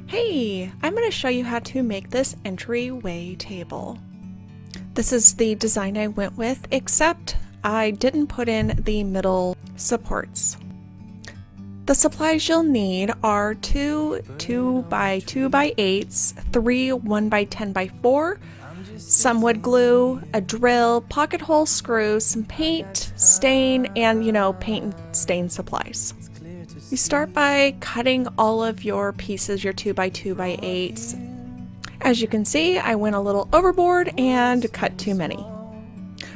Hey, I'm going to show you how to make this entryway table. This is the design I went with, except I didn't put in the middle supports. The supplies you'll need are two 2x2x8s, three 1x10x4, some wood glue, a drill, pocket hole screws, some paint, stain, and paint and stain supplies. You start by cutting all of your pieces, your 2x2x8s. As you can see, I went a little overboard and cut too many.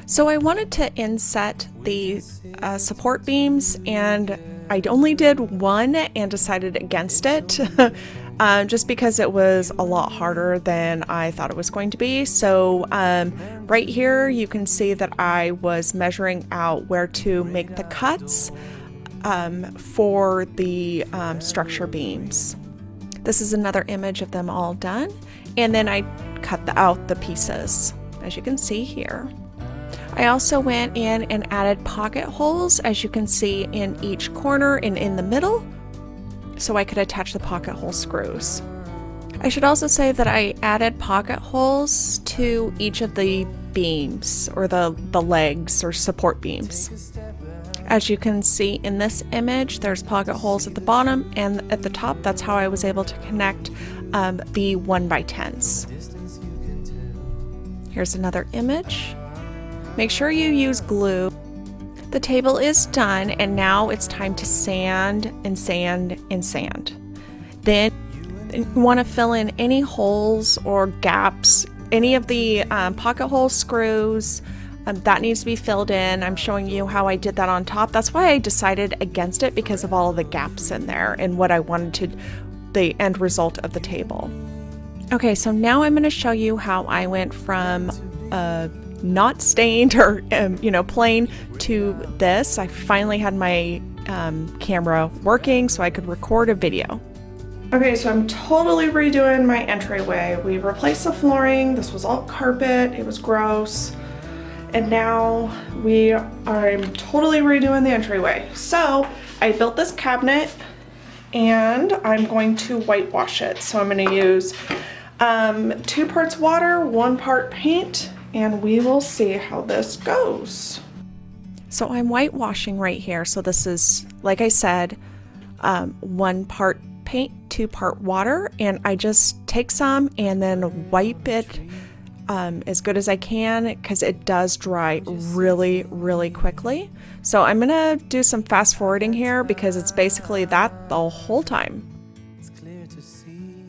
So I wanted to inset the support beams, and I only did one and decided against it just because it was a lot harder than I thought it was going to be. So right here you can see that I was measuring out where to make the cuts for the structure beams. This is another image of them all done, and then I cut out the pieces, as you can see here. I also went in and added pocket holes, as you can see, in each corner and in the middle, so I could attach the pocket hole screws. I should also say that I added pocket holes to each of the beams, or the legs or support beams. As you can see in this image, there's pocket holes at the bottom and at the top. That's how I was able to connect the 1x10s. Here's another image. Make sure you use glue. The table is done, and now it's time to sand and sand and sand. Then you want to fill in any holes or gaps, any of the pocket hole screws. That needs to be filled in. I'm showing you how I did that on top. That's why I decided against it, because of all of the gaps in there and what I wanted to, the end result of the table. Okay, so now I'm going to show you how I went from not stained or plain to this. I finally had my camera working so I could record a video. Okay, so I'm totally redoing my entryway. We replaced the flooring. This was all carpet. It was gross. And now I'm totally redoing the entryway. So I built this cabinet and I'm going to whitewash it. So I'm going to use 2 parts water, 1 part paint, and we will see how this goes. So I'm whitewashing right here. So this is, like I said, 1 part paint, 2 part water, and I just take some and then wipe it as good as I can, because it does dry really, really quickly. So I'm gonna do some fast forwarding here because it's basically that the whole time. It's clear to see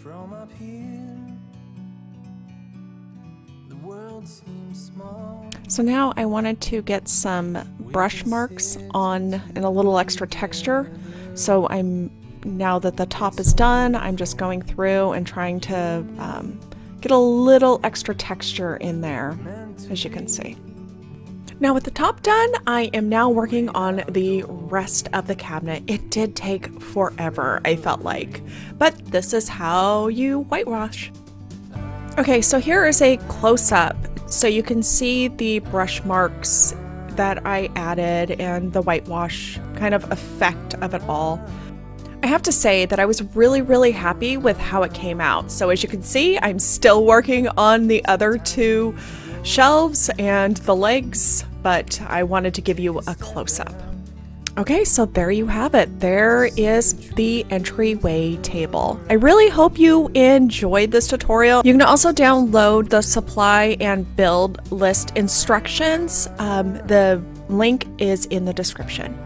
from up here, the world seems small. So now I wanted to get some brush marks on and a little extra texture. So now that the top is done, I'm just going through and trying to get a little extra texture in there, as you can see. Now with the top done, I am now working on the rest of the cabinet. It did take forever, I felt like, but this is how you whitewash. Okay, so here is a close-up, so you can see the brush marks that I added and the whitewash kind of effect of it all. I have to say that I was really, really happy with how it came out. So as you can see, I'm still working on the other 2 shelves and the legs, but I wanted to give you a close-up. Okay, so there you have it. There is the entryway table. I really hope you enjoyed this tutorial. You can also download the supply and build list instructions. The link is in the description.